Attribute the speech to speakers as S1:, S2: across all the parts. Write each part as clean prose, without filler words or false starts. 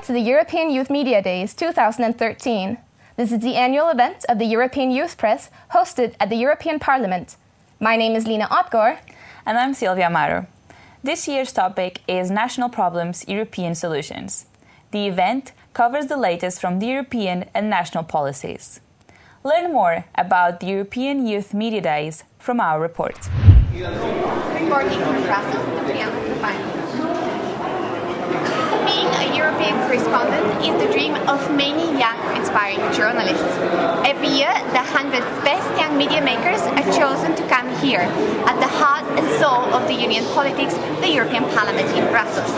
S1: Welcome to the European Youth Media Days 2013. This is the annual event of the European Youth Press, hosted at the European Parliament. My name is Lena Odgaard.
S2: And I'm Silvia Amaro. This year's topic is National Problems, European Solutions. The event covers the latest from the European and national policies. Learn more about the European Youth Media Days from our report.
S3: Reporting from Brussels, Dobriyana. Being a European correspondent is the dream of many young, inspiring journalists. Every year, the 100 best young media makers are chosen to come here, at the heart and soul of the Union politics, the European Parliament in Brussels.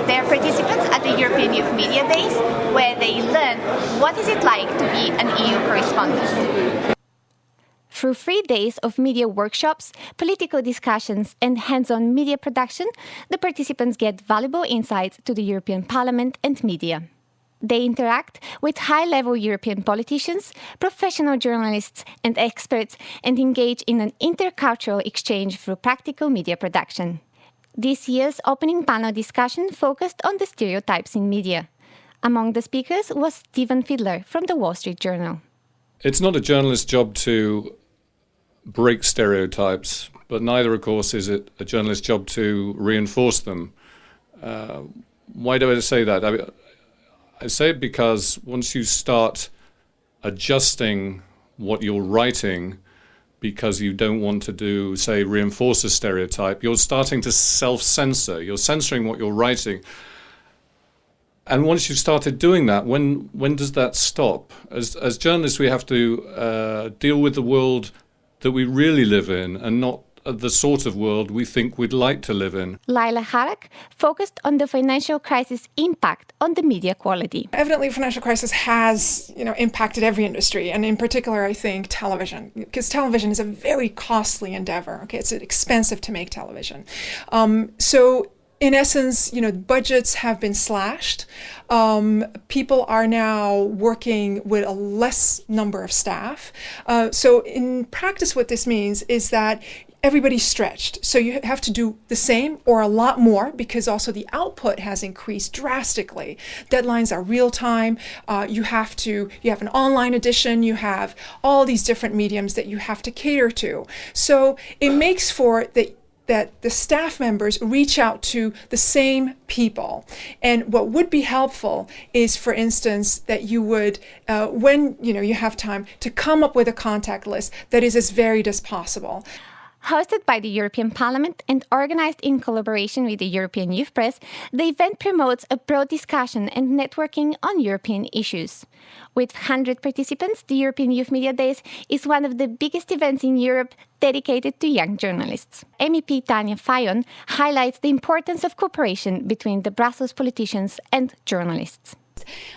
S3: They are participants at the European Youth Media Days, where they learn what is it like to be an EU correspondent.
S4: Through 3 days of media workshops, political discussions and hands-on media production, the participants get valuable insights to the European Parliament and media. They interact with high-level European politicians, professional journalists and experts, and engage in an intercultural exchange through practical media production. This year's opening panel discussion focused on the stereotypes in media. Among the speakers was Stephen Fiedler from the Wall Street Journal.
S5: It's not a journalist's job to break stereotypes, but neither, of course, is it a journalist's job to reinforce them. Why do I say that? I say it because once you start adjusting what you're writing because you don't want to do, say, reinforce a stereotype, you're starting to self-censor. You're censoring what you're writing. And once you've started doing that, when does that stop? As journalists, we have to deal with the world that we really live in and not the sort of world we think we'd like to live in.
S4: Laila Harak focused on the financial crisis' impact on the media quality.
S6: Evidently, the financial crisis has, impacted every industry, and in particular, I think, television, because television is a very costly endeavor. Okay, it's expensive to make television. So in essence, budgets have been slashed. People are now working with a less number of staff. So in practice, what this means is that everybody's stretched. So you have to do the same or a lot more because also the output has increased drastically. Deadlines are real time. You have an online edition. You have all these different mediums that you have to cater to. So it makes for that the staff members reach out to the same people. And what would be helpful is, for instance, that you would, when you have time, to come up with a contact list that is as varied as possible.
S4: Hosted by the European Parliament and organized in collaboration with the European Youth Press, the event promotes a broad discussion and networking on European issues. With 100 participants, the European Youth Media Days is one of the biggest events in Europe dedicated to young journalists. MEP Tanja Fajon highlights the importance of cooperation between the Brussels politicians and journalists.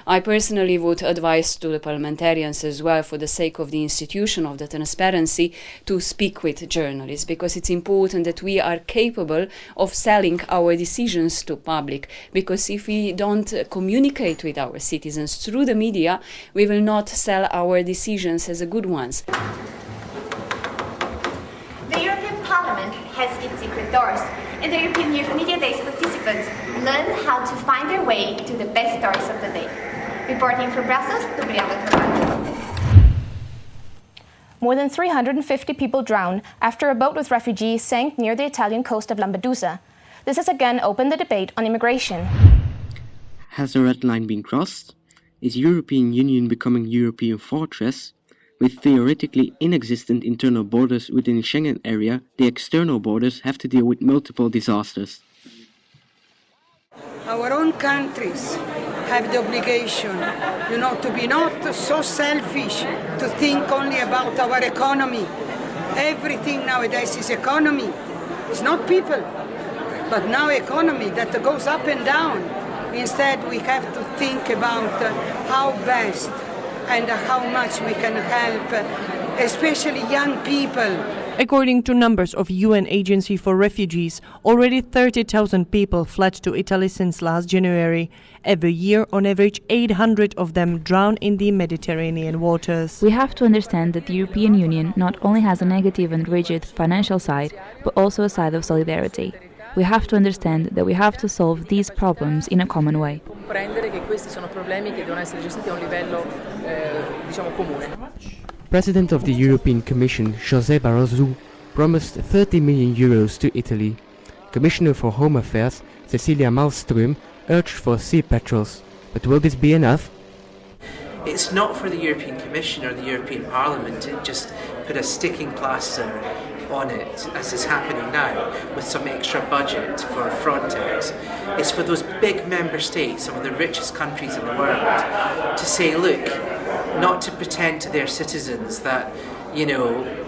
S7: I personally would advise to the parliamentarians as well, for the sake of the institution of the transparency, to speak with journalists, because it's important that we are capable of selling our decisions to public, because if we don't communicate with our citizens through the media, we will not sell our decisions as good ones.
S3: The European Parliament has its secret doors, and the European Youth Media Days participants learn how to find their way to the best stories of the day. Reporting from Brussels, Dobriyana.
S1: More than 350 people drowned after a boat with refugees sank near the Italian coast of Lampedusa. This has again opened the debate on immigration.
S8: Has the red line been crossed? Is European Union becoming European fortress? With theoretically inexistent internal borders within the Schengen area, the external borders have to deal with multiple disasters.
S9: Our own countries have the obligation, to be not so selfish, to think only about our economy. Everything nowadays is economy. It's not people, but now economy that goes up and down. Instead, we have to think about how best and how much we can help, especially young people.
S10: According to numbers of UN Agency for Refugees, already 30,000 people fled to Italy since last January. Every year, on average, 800 of them drown in the Mediterranean waters.
S11: We have to understand that the European Union not only has a negative and rigid financial side, but also a side of solidarity. We have to understand that we have to solve these problems in a common way.
S12: comprendere che questi sono problemi che devono essere gestiti a un livello diciamo comune.
S8: President of the European Commission, José Barroso, promised 30 million euros to Italy. Commissioner for Home Affairs, Cecilia Malmström, urged for sea patrols. But will this be enough?
S13: It's not for the European Commission or the European Parliament to just put a sticking plaster on it, as is happening now, with some extra budget for Frontex. It's for those big member states, some of the richest countries in the world, to say, look, not to pretend to their citizens that,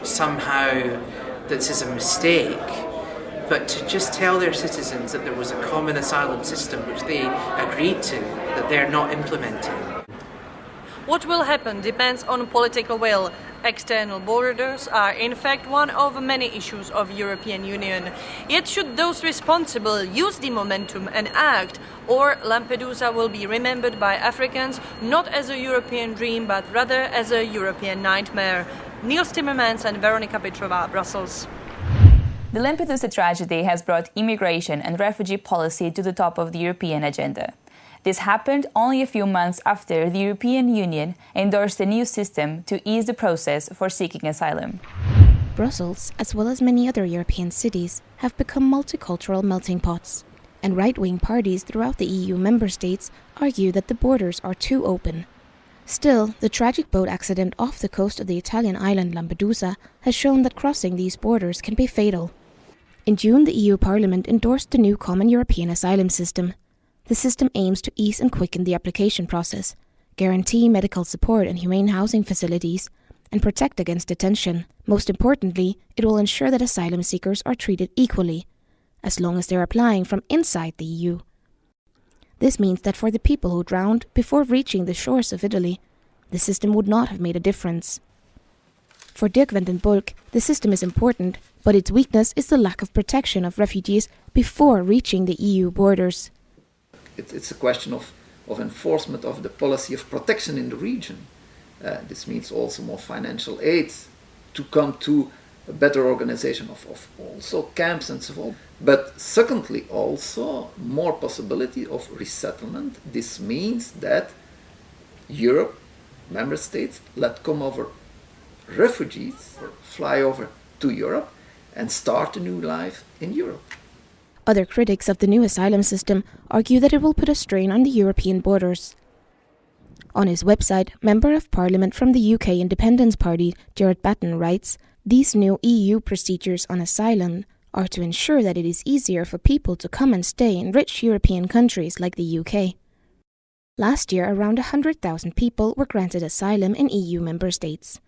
S13: somehow this is a mistake, but to just tell their citizens that there was a common asylum system which they agreed to, that they're not implementing.
S14: What will happen depends on political will. External borders are in fact one of many issues of European Union. Yet should those responsible use the momentum and act, or Lampedusa will be remembered by Africans not as a European dream but rather as a European nightmare. Niels, Timmermans and Veronika, Pitova, Brussels.
S2: The Lampedusa tragedy has brought immigration and refugee policy to the top of the European agenda. This happened only a few months after the European Union endorsed a new system to ease the process for seeking asylum.
S1: Brussels, as well as many other European cities, have become multicultural melting pots, and right-wing parties throughout the EU member states argue that the borders are too open. Still, the tragic boat accident off the coast of the Italian island Lampedusa has shown that crossing these borders can be fatal. In June, the EU Parliament endorsed the new Common European Asylum System. The system aims to ease and quicken the application process, guarantee medical support and humane housing facilities, and protect against detention. Most importantly, it will ensure that asylum seekers are treated equally, as long as they're applying from inside the EU. This means that for the people who drowned before reaching the shores of Italy, the system would not have made a difference. For Dirk van den Bulk, the system is important, but its weakness is the lack of protection of refugees before reaching the EU borders.
S15: It's a question of enforcement of the policy of protection in the region. This means also more financial aid to come to a better organization of also camps and so on. But secondly, also more possibility of resettlement. This means that Europe, member states, let come over refugees, or fly over to Europe and start a new life in Europe.
S1: Other critics of the new asylum system argue that it will put a strain on the European borders. On his website, Member of Parliament from the UK Independence Party, Gerard Batten, writes, "These new EU procedures on asylum are to ensure that it is easier for people to come and stay in rich European countries like the UK." Last year, around 100,000 people were granted asylum in EU member states.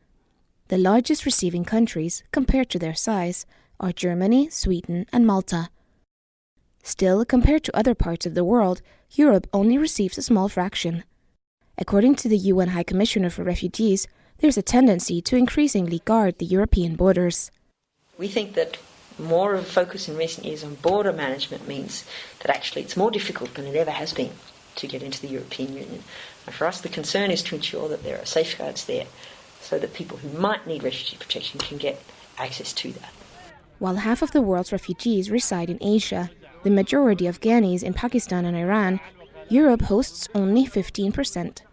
S1: The largest receiving countries, compared to their size, are Germany, Sweden and Malta. Still, compared to other parts of the world, Europe only receives a small fraction. According to the UN High Commissioner for Refugees, there's a tendency to increasingly guard the European borders.
S16: We think that more of a focus in recent years on border management means that actually it's more difficult than it ever has been to get into the European Union. And for us, the concern is to ensure that there are safeguards there so that people who might need refugee protection can get access to that.
S1: While half of the world's refugees reside in Asia, the majority of Afghans in Pakistan and Iran, Europe hosts only 15%.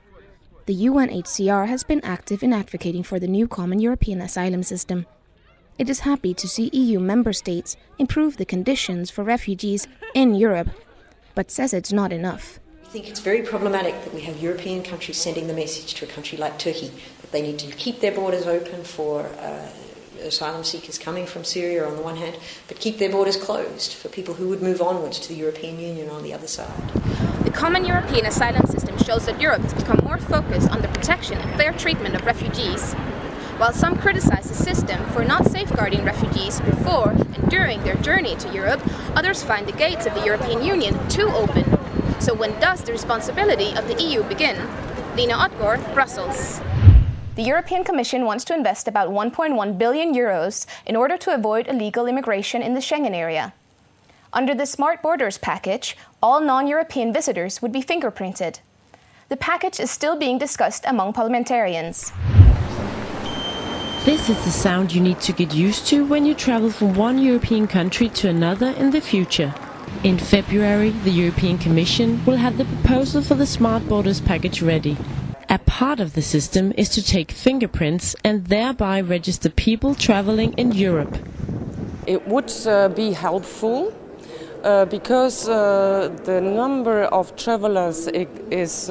S1: The UNHCR has been active in advocating for the new Common European Asylum System. It is happy to see EU member states improve the conditions for refugees in Europe, but says it's not enough.
S16: I think it's very problematic that we have European countries sending the message to a country like Turkey that they need to keep their borders open for asylum seekers coming from Syria on the one hand, but keep their borders closed for people who would move onwards to the European Union on the other side.
S1: The Common European Asylum System shows that Europe has become more focused on the protection and fair treatment of refugees. While some criticize the system for not safeguarding refugees before and during their journey to Europe, others find the gates of the European Union too open. So when does the responsibility of the EU begin? Lena, Odgaard, Brussels. The European Commission wants to invest about 1.1 billion euros in order to avoid illegal immigration in the Schengen area. Under the Smart Borders package, all non-European visitors would be fingerprinted. The package is still being discussed among parliamentarians.
S17: This is the sound you need to get used to when you travel from one European country to another in the future. In February, the European Commission will have the proposal for the Smart Borders package ready. A part of the system is to take fingerprints and thereby register people traveling in Europe.
S18: It would be helpful because the number of travelers is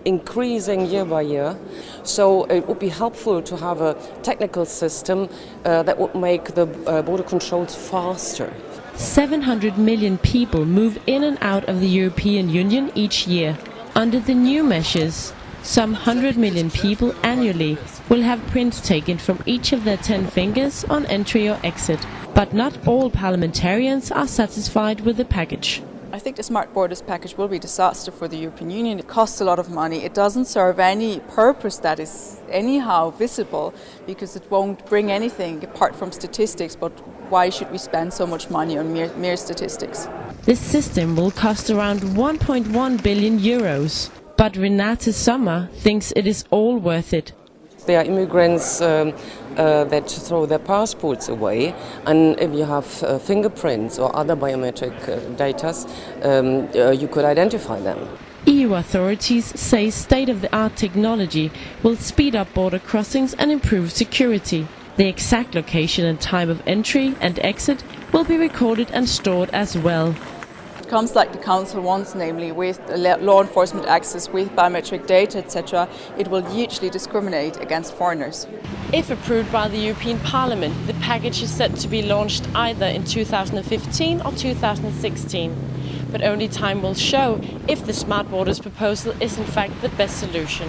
S18: increasing year by year. So it would be helpful to have a technical system that would make the border controls faster.
S17: 700 million people move in and out of the European Union each year. Under the new measures, some 100 million people annually will have prints taken from each of their 10 fingers on entry or exit. But not all parliamentarians are satisfied with the package.
S19: I think the Smart Borders package will be a disaster for the European Union. It costs a lot of money. It doesn't serve any purpose that is anyhow visible because it won't bring anything apart from statistics. But why should we spend so much money on mere statistics?
S17: This system will cost around 1.1 billion euros. But Renate Sommer thinks it is all worth it.
S18: There are immigrants that throw their passports away, and if you have fingerprints or other biometric data, you could identify them.
S17: EU authorities say state-of-the-art technology will speed up border crossings and improve security. The exact location and time of entry and exit will be recorded and stored as well.
S19: Comes like the Council wants, namely with law enforcement access, with biometric data, etc., it will hugely discriminate against foreigners.
S17: If approved by the European Parliament, the package is set to be launched either in 2015 or 2016. But only time will show if the Smart Borders proposal is in fact the best solution.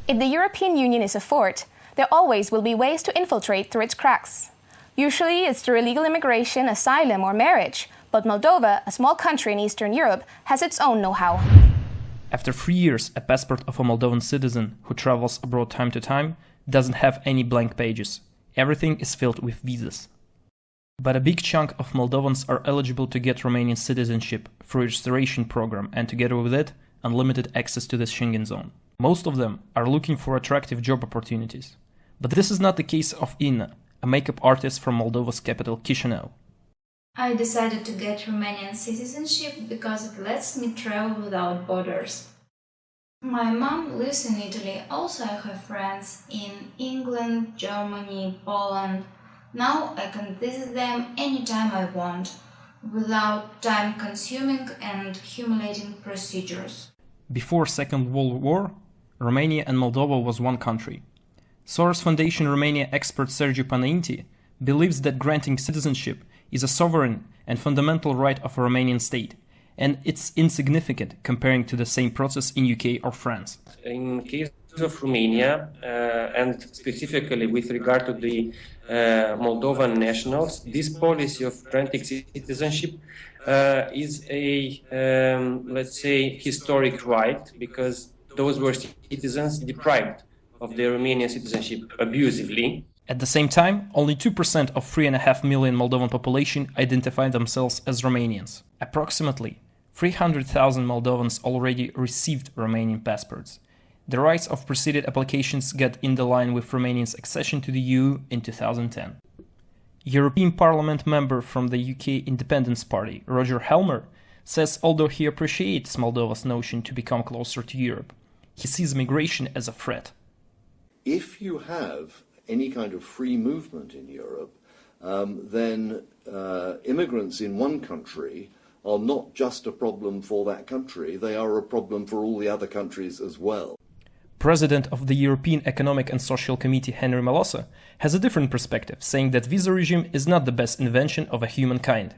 S20: If the European Union is a fort, there always will be ways to infiltrate through its cracks. Usually it's through illegal immigration, asylum or marriage. But Moldova, a small country in Eastern Europe, has its own know-how.
S21: After 3 years, a passport of a Moldovan citizen who travels abroad time to time doesn't have any blank pages. Everything is filled with visas. But a big chunk of Moldovans are eligible to get Romanian citizenship through a registration program and together with it, unlimited access to the Schengen zone. Most of them are looking for attractive job opportunities. But this is not the case of Inna, a makeup artist from Moldova's capital Chisinau.
S22: I decided to get Romanian citizenship because it lets me travel without borders. My mom lives in Italy, also I have friends in England, Germany, Poland. Now I can visit them anytime I want, without time-consuming and humiliating procedures.
S21: Before Second World War, Romania and Moldova was one country. Soros Foundation Romania expert Sergiu Panainti believes that granting citizenship is a sovereign and fundamental right of a Romanian state, and it's insignificant comparing to the same process in UK or France.
S23: In case of Romania, and specifically with regard to the Moldovan nationals, this policy of granting citizenship is a, let's say, historic right, because those were citizens deprived of their Romanian citizenship abusively.
S21: At the same time, only 2% of 3.5 million Moldovan population identify themselves as Romanians. Approximately 300,000 Moldovans already received Romanian passports. The rights of preceded applications get in the line with Romania's accession to the EU in 2010. European Parliament member from the UK Independence Party, Roger Helmer, says although he appreciates Moldova's notion to become closer to Europe, he sees migration as a threat.
S24: If you have any kind of free movement in Europe, then immigrants in one country are not just a problem for that country, they are a problem for all the other countries as well.
S21: President of the European Economic and Social Committee Henry Malossa has a different perspective, saying that visa regime is not the best invention of a humankind.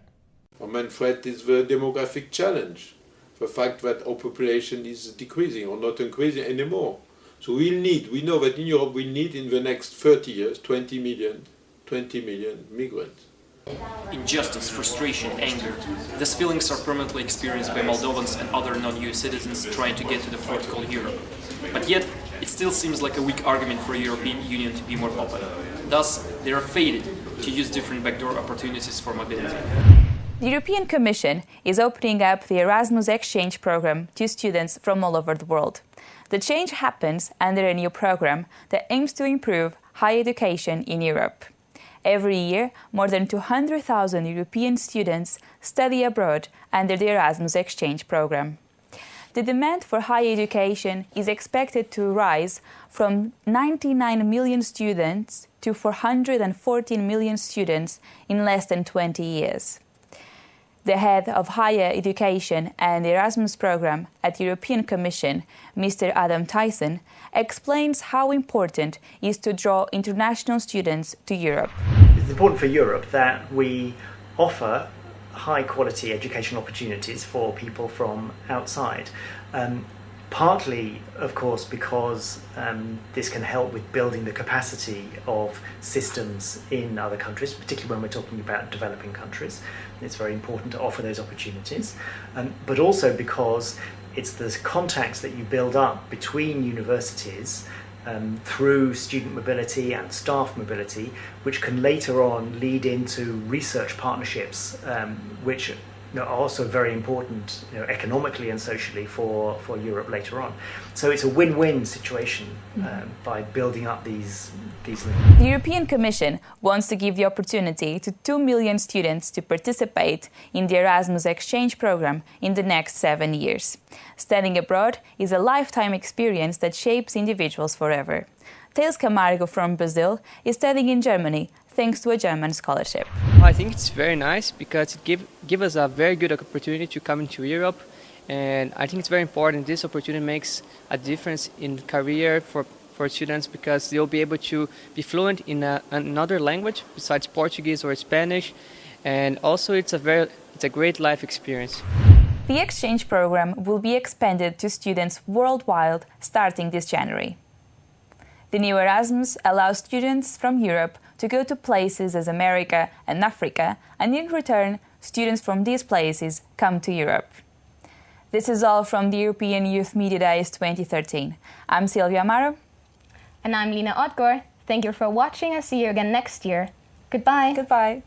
S25: Our main threat is the demographic challenge, the fact that our population is decreasing or not increasing anymore. So we know that in Europe we need in the next 30 years 20 million migrants.
S26: Injustice, frustration, anger. These feelings are permanently experienced by Moldovans and other non-EU citizens trying to get to the fort called Europe. But yet, it still seems like a weak argument for the European Union to be more open. Thus, they are fated to use different backdoor opportunities for mobility.
S2: The European Commission is opening up the Erasmus exchange program to students from all over the world. The change happens under a new program that aims to improve higher education in Europe. Every year, more than 200,000 European students study abroad under the Erasmus exchange program. The demand for higher education is expected to rise from 99 million students to 414 million students in less than 20 years. The head of higher education and the Erasmus program at the European Commission, Mr. Adam Tyson, explains how important it is to draw international students to Europe.
S3: It's important for Europe that we offer high-quality educational opportunities for people from outside. Partly, of course, because this can help with building the capacity of systems in other countries, particularly when we're talking about developing countries. It's very important to offer those opportunities, but also because it's the contacts that you build up between universities through student mobility and staff mobility, which can later on lead into research partnerships, which are also very important, economically and socially for Europe later on. So it's a win-win situation by building up these links.
S2: The European Commission wants to give the opportunity to 2 million students to participate in the Erasmus exchange program in the next 7 years. Studying abroad is a lifetime experience that shapes individuals forever. Thales Camargo from Brazil is studying in Germany thanks to a German scholarship.
S4: I think it's very nice because it gives us a very good opportunity to come into Europe, and I think it's very important. This opportunity makes a difference in career for students because they'll be able to be fluent in another language besides Portuguese or Spanish, and also it's a great life experience.
S2: The exchange program will be expanded to students worldwide starting this January. The new Erasmus allows students from Europe to go to places as America and Africa, and in return, students from these places come to Europe. This is all from the European Youth Media Days 2013. I'm Silvia Amaro.
S20: And I'm Lena Odgaard. Thank you for watching and see you again next year. Goodbye.
S2: Goodbye.